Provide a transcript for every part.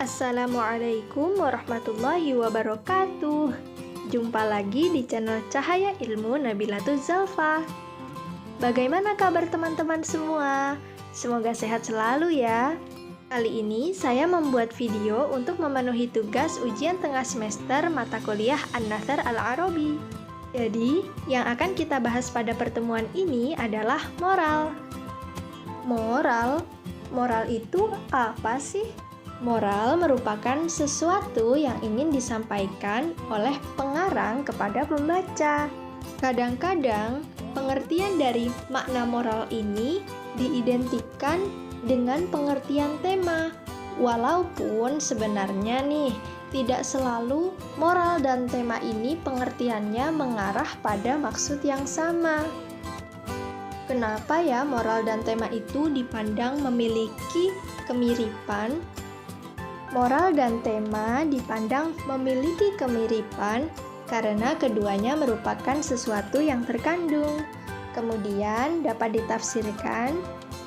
Assalamualaikum warahmatullahi wabarakatuh. Jumpa lagi di channel Cahaya Ilmu Nabilatul Zalfa. Bagaimana kabar teman-teman semua? Semoga sehat selalu ya. Kali ini saya membuat video untuk memenuhi tugas ujian tengah semester mata kuliah An-Nathar Al-Arabi. Jadi, yang akan kita bahas pada pertemuan ini adalah moral. Moral itu apa sih? Moral merupakan sesuatu yang ingin disampaikan oleh pengarang kepada pembaca. Kadang-kadang, pengertian dari makna moral ini diidentikan dengan pengertian tema. Walaupun sebenarnya tidak selalu moral dan tema ini pengertiannya mengarah pada maksud yang sama. Kenapa ya moral dan tema itu dipandang memiliki kemiripan? Moral dan tema dipandang memiliki kemiripan karena keduanya merupakan sesuatu yang terkandung. Kemudian dapat ditafsirkan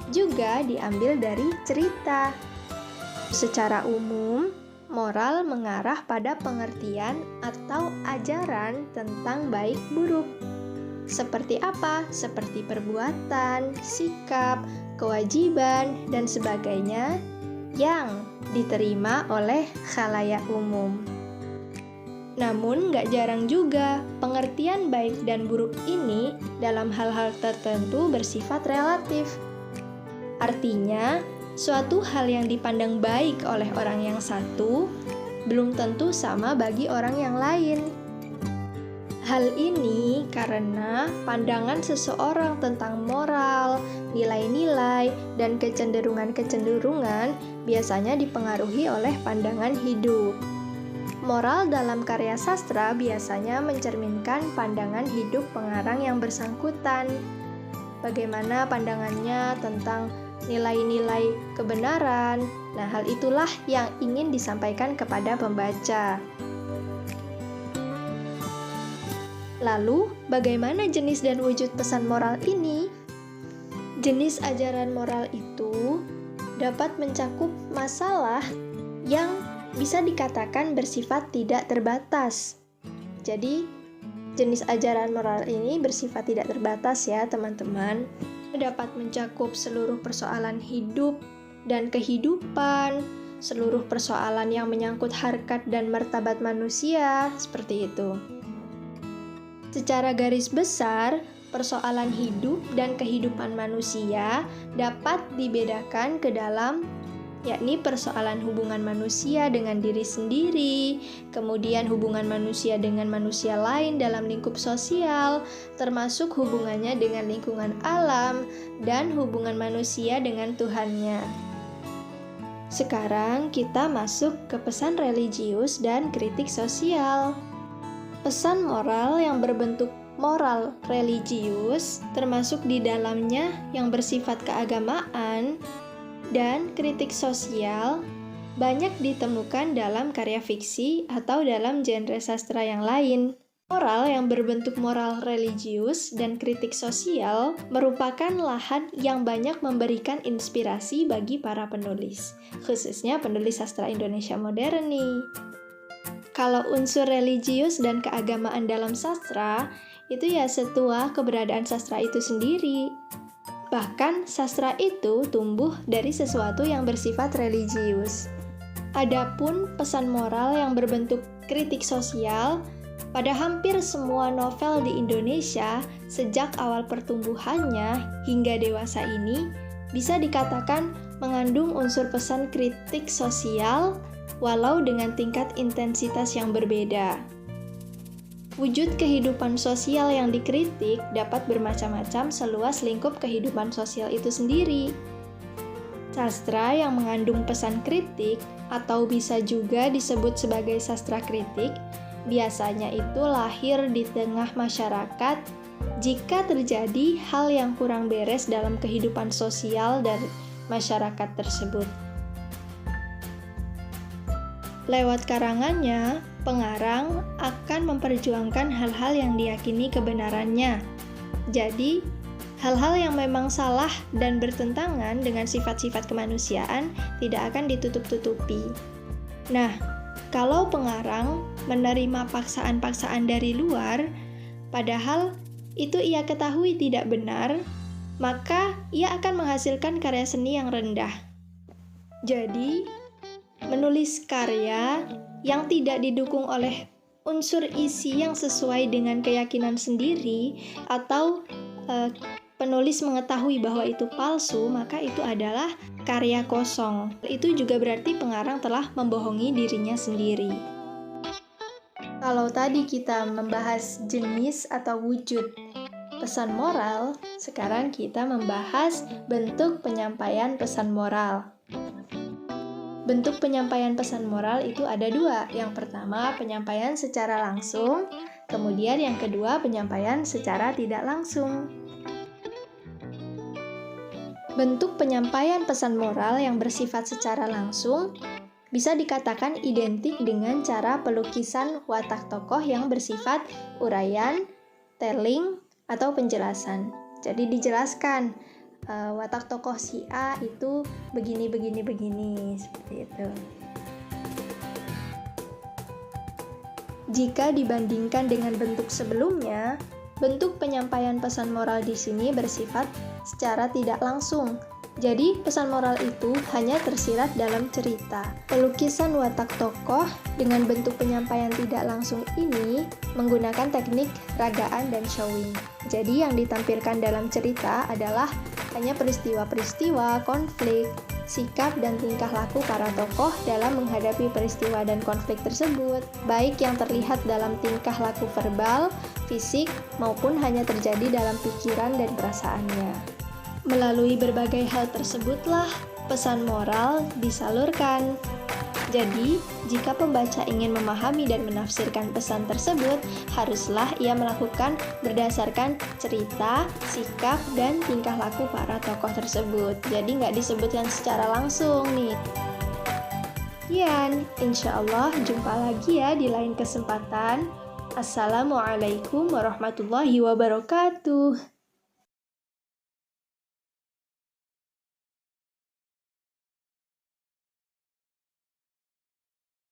juga diambil dari cerita. Secara umum, moral mengarah pada pengertian atau ajaran tentang baik buruk. Seperti apa? Seperti perbuatan, sikap, kewajiban, dan sebagainya yang diterima oleh khalayak umum. Namun, nggak jarang juga pengertian baik dan buruk ini dalam hal-hal tertentu bersifat relatif. Artinya, suatu hal yang dipandang baik oleh orang yang satu belum tentu sama bagi orang yang lain. Hal ini karena pandangan seseorang tentang moral, nilai-nilai, dan kecenderungan-kecenderungan biasanya dipengaruhi oleh pandangan hidup. Moral dalam karya sastra biasanya mencerminkan pandangan hidup pengarang yang bersangkutan. Bagaimana pandangannya tentang nilai-nilai kebenaran. Nah, hal itulah yang ingin disampaikan kepada pembaca. Lalu, bagaimana jenis dan wujud pesan moral ini? Jenis ajaran moral itu dapat mencakup masalah yang bisa dikatakan bersifat tidak terbatas. Jadi, jenis ajaran moral ini bersifat tidak terbatas ya, teman-teman. Dapat mencakup seluruh persoalan hidup dan kehidupan, seluruh persoalan yang menyangkut harkat dan martabat manusia, seperti itu. Secara garis besar, persoalan hidup dan kehidupan manusia dapat dibedakan ke dalam yakni persoalan hubungan manusia dengan diri sendiri, kemudian hubungan manusia dengan manusia lain dalam lingkup sosial, termasuk hubungannya dengan lingkungan alam, dan hubungan manusia dengan Tuhannya. Sekarang kita masuk ke pesan religius dan kritik sosial. Pesan moral yang berbentuk moral religius termasuk di dalamnya yang bersifat keagamaan dan kritik sosial banyak ditemukan dalam karya fiksi atau dalam genre sastra yang lain. Moral yang berbentuk moral religius dan kritik sosial merupakan lahan yang banyak memberikan inspirasi bagi para penulis, khususnya penulis sastra Indonesia modern nih. Kalau unsur religius dan keagamaan dalam sastra, itu ya setua keberadaan sastra itu sendiri. Bahkan sastra itu tumbuh dari sesuatu yang bersifat religius. Adapun pesan moral yang berbentuk kritik sosial, pada hampir semua novel di Indonesia sejak awal pertumbuhannya hingga dewasa ini bisa dikatakan mengandung unsur pesan kritik sosial walau dengan tingkat intensitas yang berbeda. Wujud kehidupan sosial yang dikritik dapat bermacam-macam seluas lingkup kehidupan sosial itu sendiri. Sastra yang mengandung pesan kritik atau bisa juga disebut sebagai sastra kritik, biasanya itu lahir di tengah masyarakat jika terjadi hal yang kurang beres dalam kehidupan sosial dari masyarakat tersebut. Lewat karangannya, pengarang akan memperjuangkan hal-hal yang diyakini kebenarannya. Jadi, hal-hal yang memang salah dan bertentangan dengan sifat-sifat kemanusiaan tidak akan ditutup-tutupi. Nah, kalau pengarang menerima paksaan-paksaan dari luar, padahal itu ia ketahui tidak benar, maka ia akan menghasilkan karya seni yang rendah. Jadi, menulis karya yang tidak didukung oleh unsur isi yang sesuai dengan keyakinan sendiri, atau penulis mengetahui bahwa itu palsu, maka itu adalah karya kosong. Itu juga berarti pengarang telah membohongi dirinya sendiri. Kalau tadi kita membahas jenis atau wujud pesan moral, sekarang kita membahas bentuk penyampaian pesan moral. Bentuk penyampaian pesan moral itu ada dua. Yang pertama, penyampaian secara langsung, kemudian yang kedua, penyampaian secara tidak langsung. Bentuk penyampaian pesan moral yang bersifat secara langsung bisa dikatakan identik dengan cara pelukisan watak tokoh yang bersifat uraian, telling, atau penjelasan. Jadi dijelaskan watak tokoh si A itu begini, seperti itu. Jika dibandingkan dengan bentuk sebelumnya, bentuk penyampaian pesan moral di sini bersifat secara tidak langsung. Jadi, pesan moral itu hanya tersirat dalam cerita. Pelukisan watak tokoh dengan bentuk penyampaian tidak langsung ini menggunakan teknik ragaan dan showing. Jadi, yang ditampilkan dalam cerita adalah hanya peristiwa-peristiwa, konflik, sikap dan tingkah laku para tokoh dalam menghadapi peristiwa dan konflik tersebut, baik yang terlihat dalam tingkah laku verbal, fisik, maupun hanya terjadi dalam pikiran dan perasaannya. Melalui berbagai hal tersebutlah pesan moral disalurkan. Jadi, jika pembaca ingin memahami dan menafsirkan pesan tersebut, haruslah ia melakukan berdasarkan cerita, sikap, dan tingkah laku para tokoh tersebut. Jadi nggak disebutkan secara langsung nih. Sekian, insya Allah jumpa lagi ya di lain kesempatan. Assalamualaikum warahmatullahi wabarakatuh.